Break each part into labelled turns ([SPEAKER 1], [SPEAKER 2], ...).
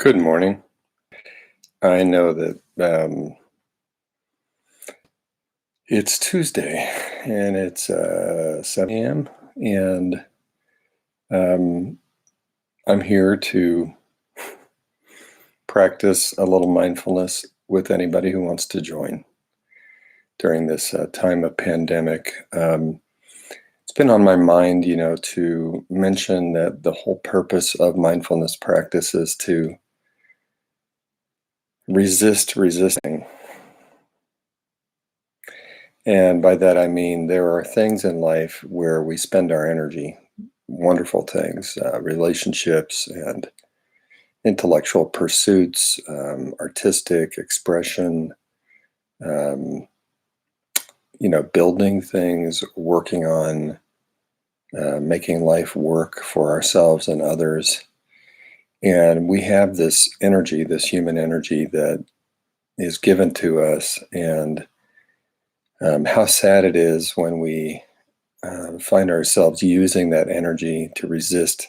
[SPEAKER 1] Good morning. I know that it's Tuesday and it's 7 a.m. and um, I'm here to practice a little mindfulness with anybody who wants to join during this time of pandemic. It's been on my mind, to mention that the whole purpose of mindfulness practice is to resist resisting. And by that, I mean there are things in life where we spend our energy, wonderful things, relationships and intellectual pursuits, artistic expression, um, building things, working on making life work for ourselves and others. And we have this energy, this human energy that is given to us. And how sad it is when we find ourselves using that energy to resist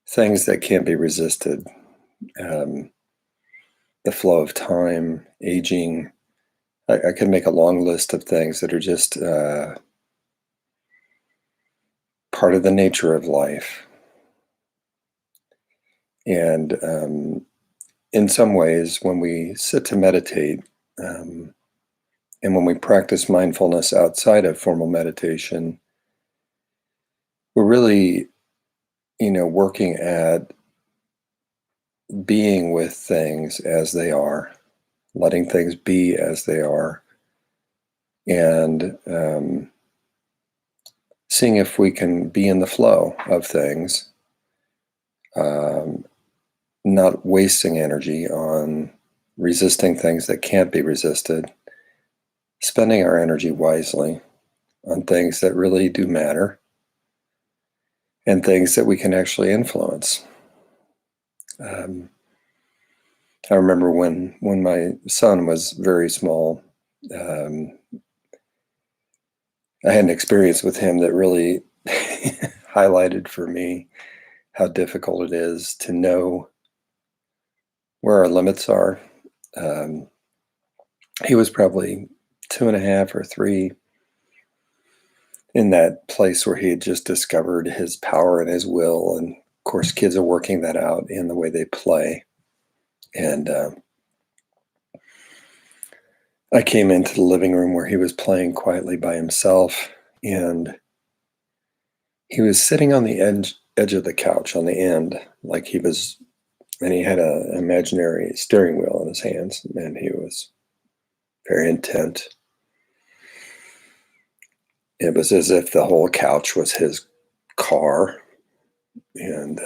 [SPEAKER 1] things that can't be resisted. Um, the flow of time, aging. I could make a long list of things that are just part of the nature of life. And in some ways, when we sit to meditate, um, and when we practice mindfulness outside of formal meditation, we're really, working at being with things as they are, letting things be as they are, and seeing if we can be in the flow of things, um, not wasting energy on resisting things that can't be resisted, spending our energy wisely on things that really do matter and things that we can actually influence. Um, I remember when my son was very small, um, I had an experience with him that really highlighted for me how difficult it is to know where our limits are. Um, he was probably 2.5 or 3, in that place where he had just discovered his power and his will. And of course, kids are working that out in the way they play. And I came into the living room where he was playing quietly by himself. And he was sitting on the edge of the couch on the end, like he was, and he had an imaginary steering wheel in his hands. And he was very intent. It was as if the whole couch was his car. And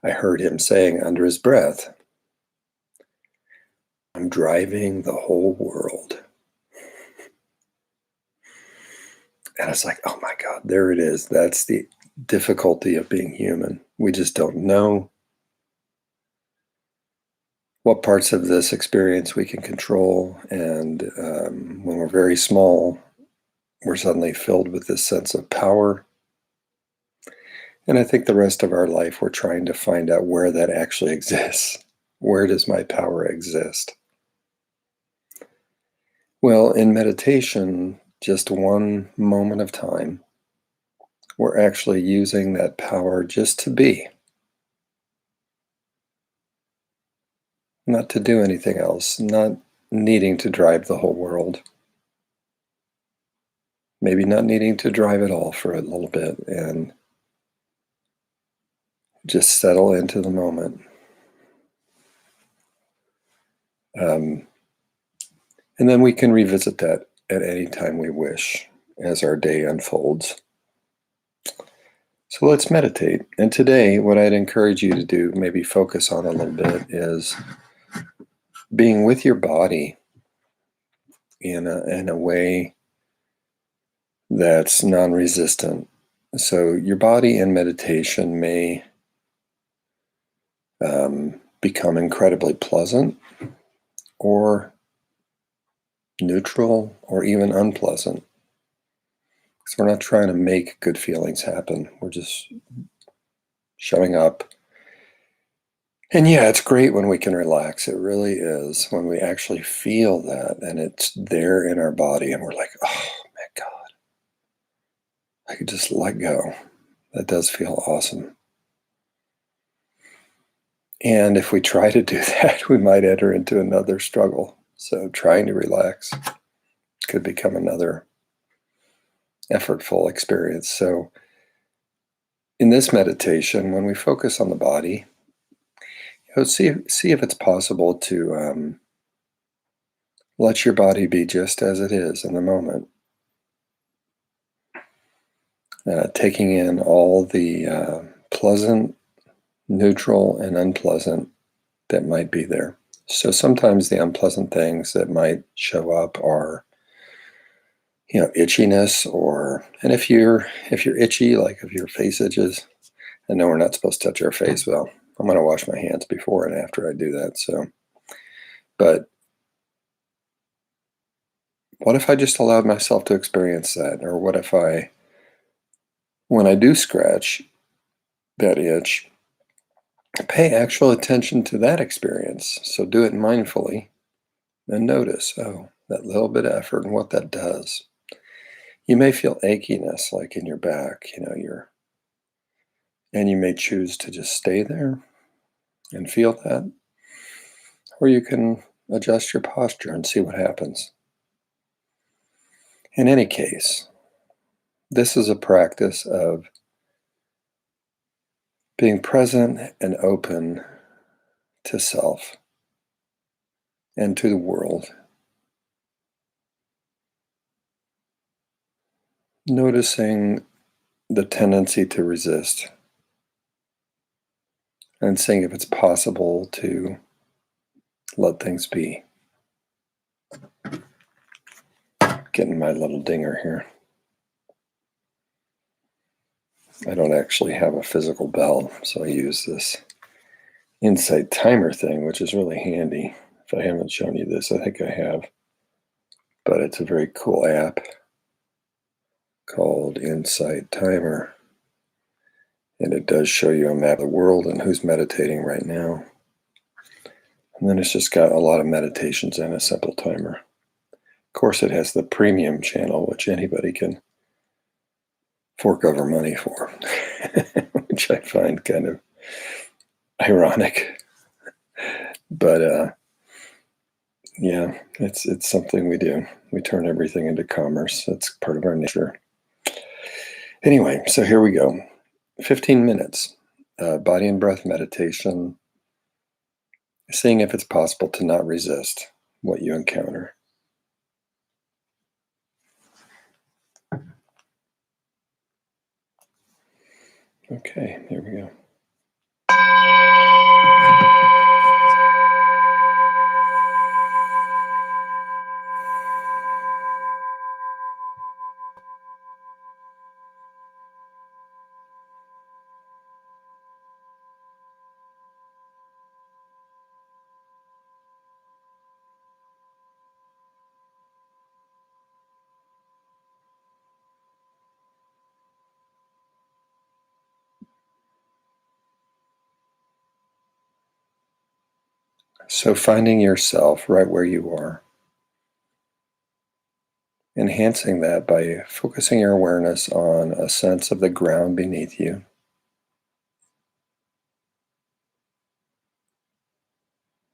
[SPEAKER 1] I heard him saying under his breath, "I'm driving the whole world." And I was like, oh my God, there it is. That's the difficulty of being human. We just don't know what parts of this experience we can control. And when we're very small, we're suddenly filled with this sense of power. And I think the rest of our life, we're trying to find out where that actually exists. Where does my power exist? Well, in meditation, just one moment of time, we're actually using that power just to be, not to do anything else, not needing to drive the whole world, maybe not needing to drive at all for a little bit, and just settle into the moment. Um, and then we can revisit that at any time we wish as our day unfolds. So let's meditate. And today, what I'd encourage you to do, maybe focus on a little bit, is being with your body in a way that's non-resistant. So your body in meditation may become incredibly pleasant or neutral or even unpleasant. Because we're not trying to make good feelings happen. We're just showing up And yeah, it's great when we can relax. It really is when we actually feel that and it's there in our body and we're like, oh my God, I could just let go. That does feel awesome. And if we try to do that, we might enter into another struggle. So trying to relax could become another effortful experience. So in this meditation, when we focus on the body, see if it's possible to let your body be just as it is in the moment, taking in all the pleasant, neutral, and unpleasant that might be there. So sometimes the unpleasant things that might show up are, itchiness, and if you're itchy, like if your face itches, I know we're not supposed to touch our face. Well, I'm going to wash my hands before and after I do that. So, but what if I just allowed myself to experience that? Or what if when I do scratch that itch, pay actual attention to that experience. So do it mindfully and notice, that little bit of effort and what that does. You may feel achiness like in your back, and you may choose to just stay there and feel that, or you can adjust your posture and see what happens. In any case, this is a practice of being present and open to self and to the world, noticing the tendency to resist and seeing if it's possible to let things be. Getting my little dinger here. I don't actually have a physical bell, so I use this Insight timer thing, which is really handy. If I haven't shown you this, I think I have. But it's a very cool app called Insight Timer. And it does show you a map of the world and who's meditating right now. And then it's just got a lot of meditations and a simple timer. Of course, it has the premium channel, which anybody can fork over money for, which I find kind of ironic. But yeah, it's something we do. We turn everything into commerce. That's part of our nature. Anyway, so here we go. 15 minutes, body and breath meditation, seeing if it's possible to not resist what you encounter. Okay, here we go. So finding yourself right where you are, enhancing that by focusing your awareness on a sense of the ground beneath you.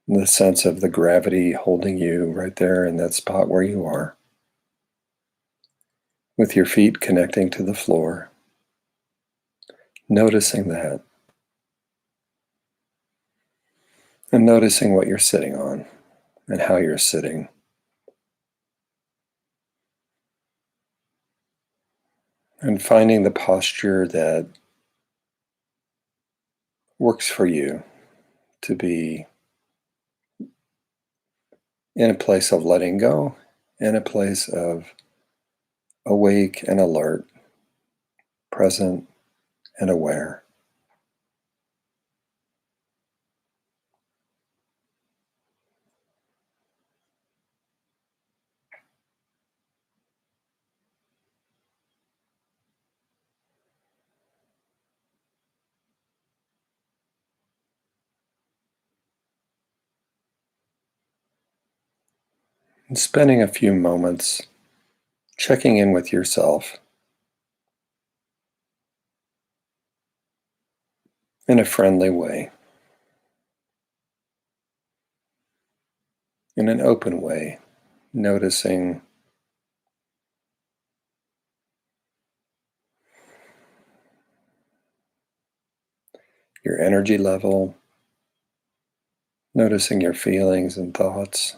[SPEAKER 1] The sense of the gravity holding you right there in that spot where you are, with your feet connecting to the floor, noticing that, and noticing what you're sitting on and how you're sitting. And finding the posture that works for you to be in a place of letting go, in a place of awake and alert, present and aware. and spending a few moments checking in with yourself in a friendly way, in an open way, noticing your energy level, noticing your feelings and thoughts,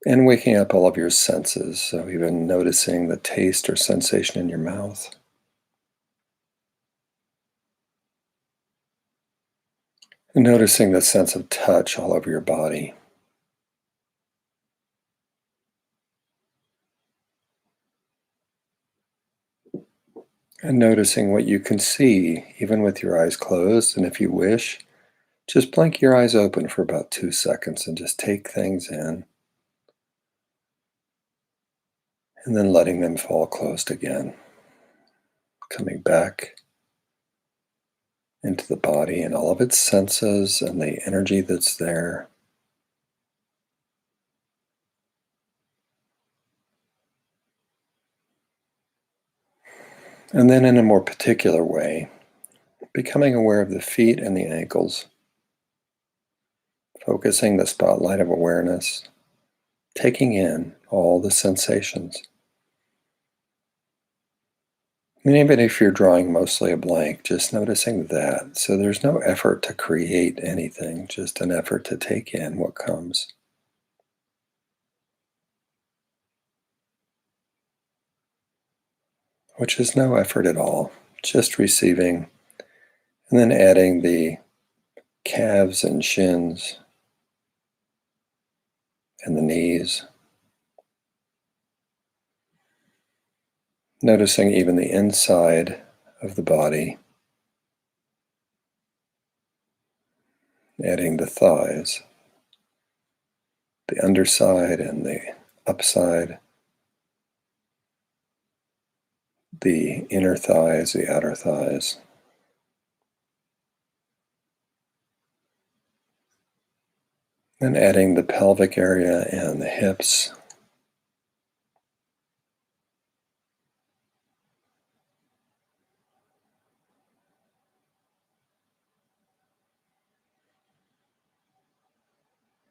[SPEAKER 1] and waking up all of your senses. So, even noticing the taste or sensation in your mouth, and noticing the sense of touch all over your body. And noticing what you can see, even with your eyes closed. And if you wish, just blink your eyes open for about 2 seconds and just take things in, and then letting them fall closed again. Coming back into the body and all of its senses and the energy that's there. And then, in a more particular way, becoming aware of the feet and the ankles, focusing the spotlight of awareness, taking in all the sensations. And even if you're drawing mostly a blank, just noticing that. So there's no effort to create anything, just an effort to take in what comes, which is no effort at all, just receiving, and then adding the calves and shins and the knees, noticing even the inside of the body, adding the thighs, the underside and the upside, the inner thighs, the outer thighs. And adding the pelvic area and the hips.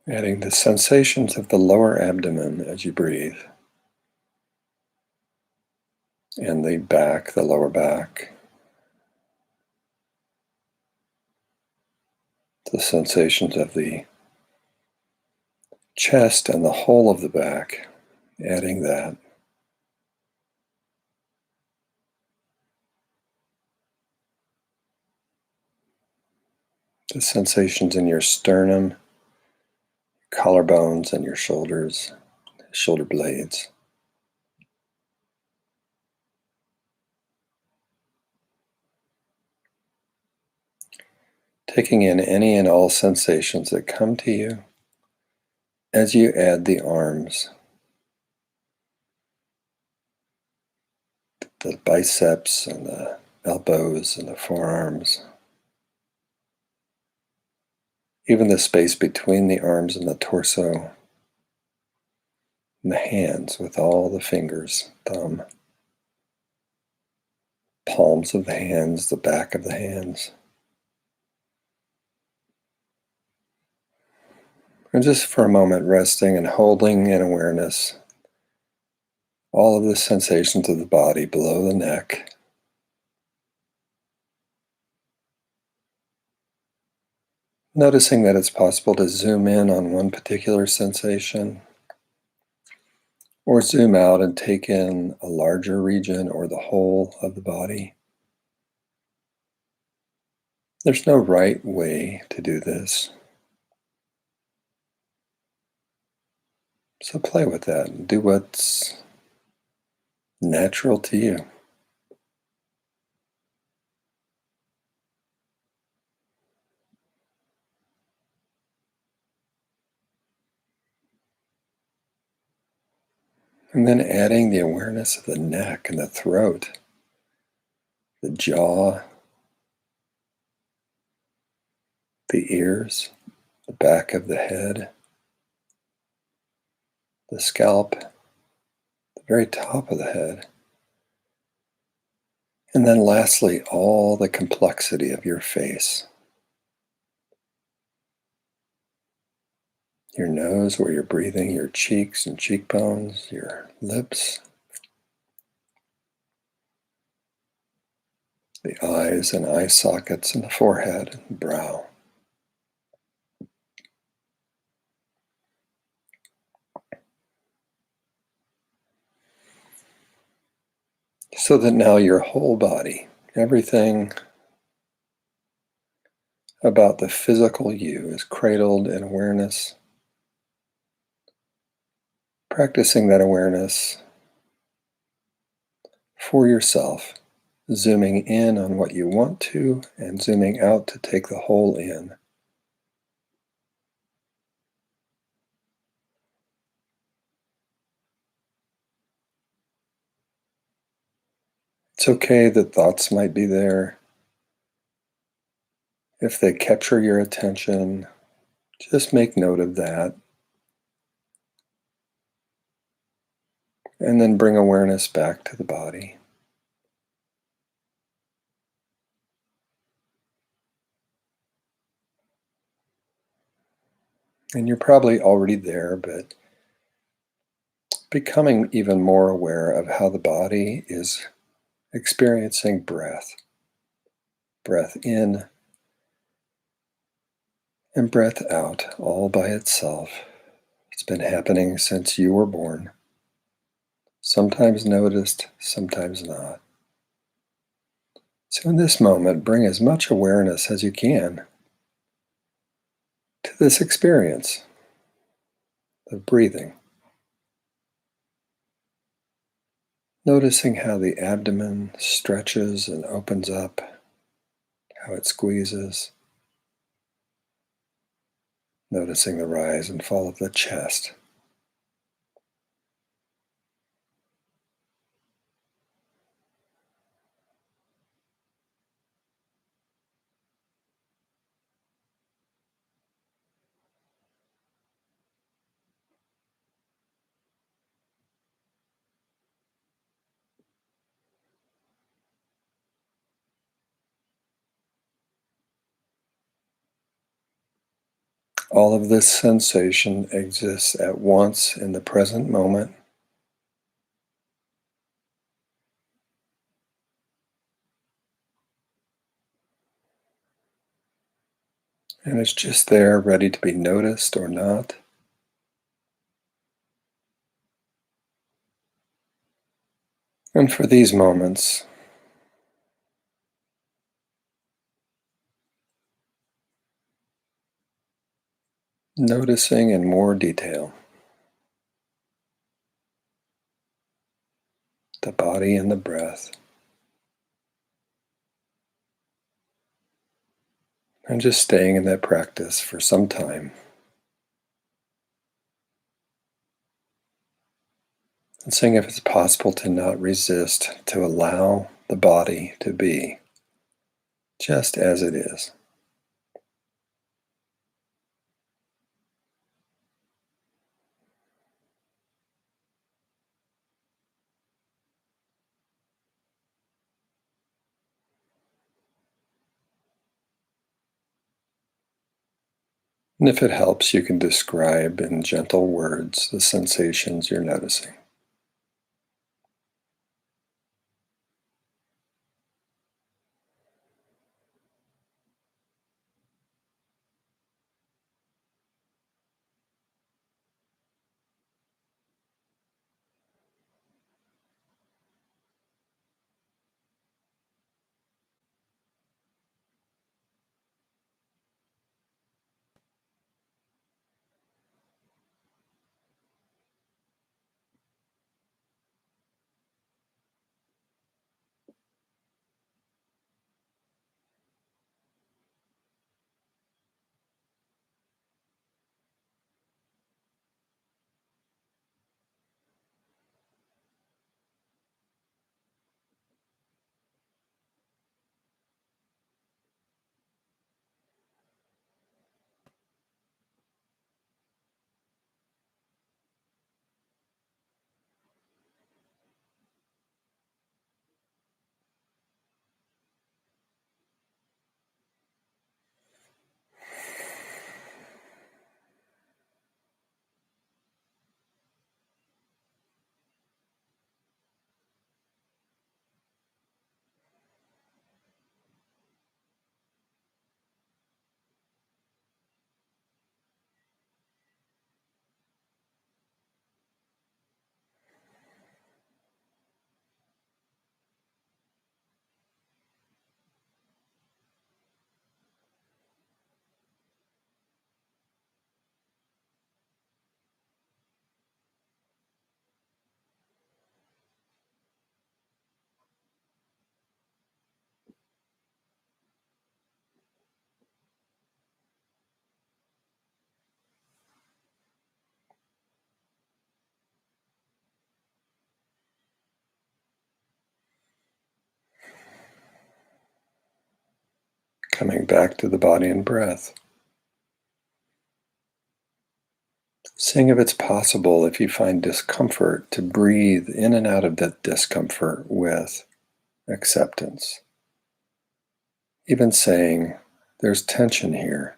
[SPEAKER 1] Adding the sensations of the lower abdomen as you breathe. And the back, the lower back. The sensations of the chest and the whole of the back. Adding that. The sensations in your sternum, collarbones, and your shoulders, shoulder blades. Taking in any and all sensations that come to you as you add the arms, the biceps and the elbows and the forearms, even the space between the arms and the torso, and the hands with all the fingers, thumb, palms of the hands, the back of the hands. And just for a moment, resting and holding in awareness all of the sensations of the body below the neck. Noticing that it's possible to zoom in on one particular sensation, or zoom out and take in a larger region or the whole of the body. There's no right way to do this. So play with that and do what's natural to you. And then adding the awareness of the neck and the throat, the jaw, the ears, the back of the head, the scalp, the very top of the head. And then lastly, all the complexity of your face. Your nose, where you're breathing, your cheeks and cheekbones, your lips, the eyes and eye sockets, and the forehead and brow. So that now your whole body, everything about the physical you is cradled in awareness, practicing that awareness for yourself, zooming in on what you want to and zooming out to take the whole in. It's okay that thoughts might be there. If they capture your attention, just make note of that. And then bring awareness back to the body. And you're probably already there, but becoming even more aware of how the body is experiencing breath. Breath in and breath out all by itself. It's been happening since you were born. Sometimes noticed, sometimes not. So in this moment, bring as much awareness as you can to this experience of breathing. Noticing how the abdomen stretches and opens up, how it squeezes. Noticing the rise and fall of the chest. All of this sensation exists at once in the present moment. And it's just there, ready to be noticed or not. And for these moments, noticing in more detail the body and the breath. And just staying in that practice for some time. And seeing if it's possible to not resist, to allow the body to be just as it is. And if it helps, you can describe in gentle words the sensations you're noticing. Coming back to the body and breath. Seeing if it's possible, if you find discomfort, to breathe in and out of that discomfort with acceptance. Even saying, there's tension here.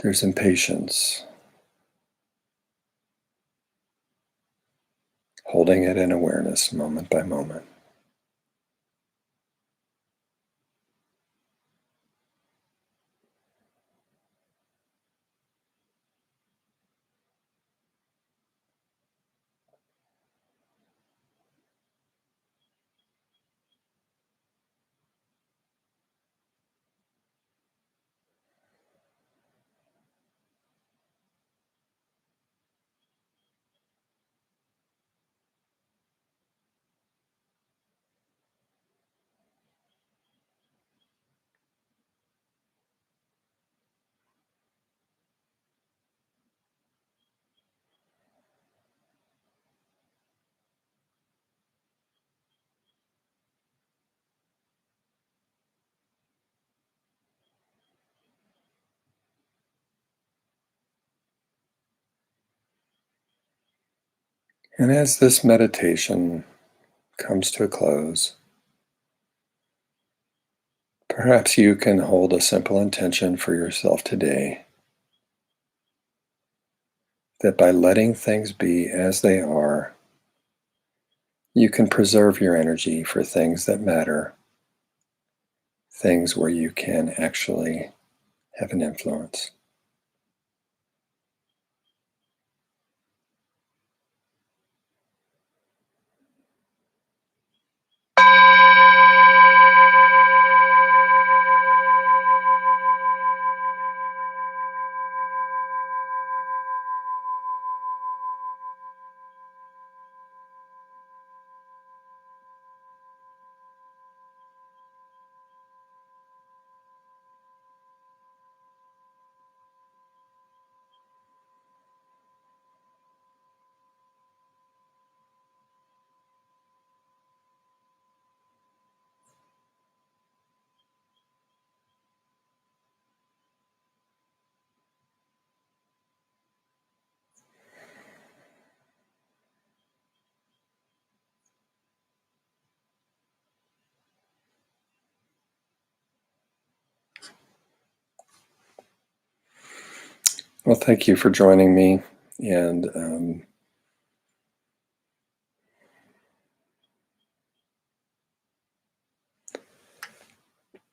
[SPEAKER 1] There's impatience. Holding it in awareness moment by moment. And as this meditation comes to a close, perhaps you can hold a simple intention for yourself today that by letting things be as they are, you can preserve your energy for things that matter, things where you can actually have an influence. Well, thank you for joining me. And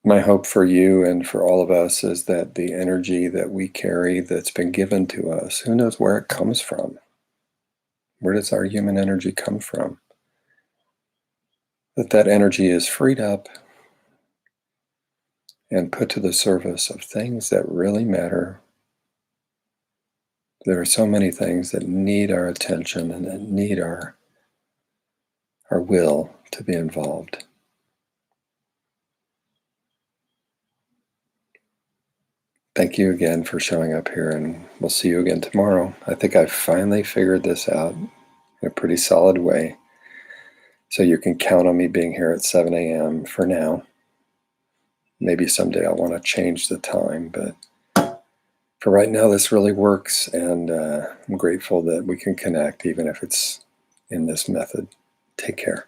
[SPEAKER 1] my hope for you and for all of us is that the energy that we carry that's been given to us, who knows where it comes from? Where does our human energy come from? That energy is freed up and put to the service of things that really matter. There are so many things that need our attention and that need our will to be involved. Thank you again for showing up here, and we'll see you again tomorrow. I think I've finally figured this out in a pretty solid way. So you can count on me being here at 7 a.m. for now. Maybe someday I'll want to change the time, but for right now, this really works, and I'm grateful that we can connect, even if it's in this method. Take care.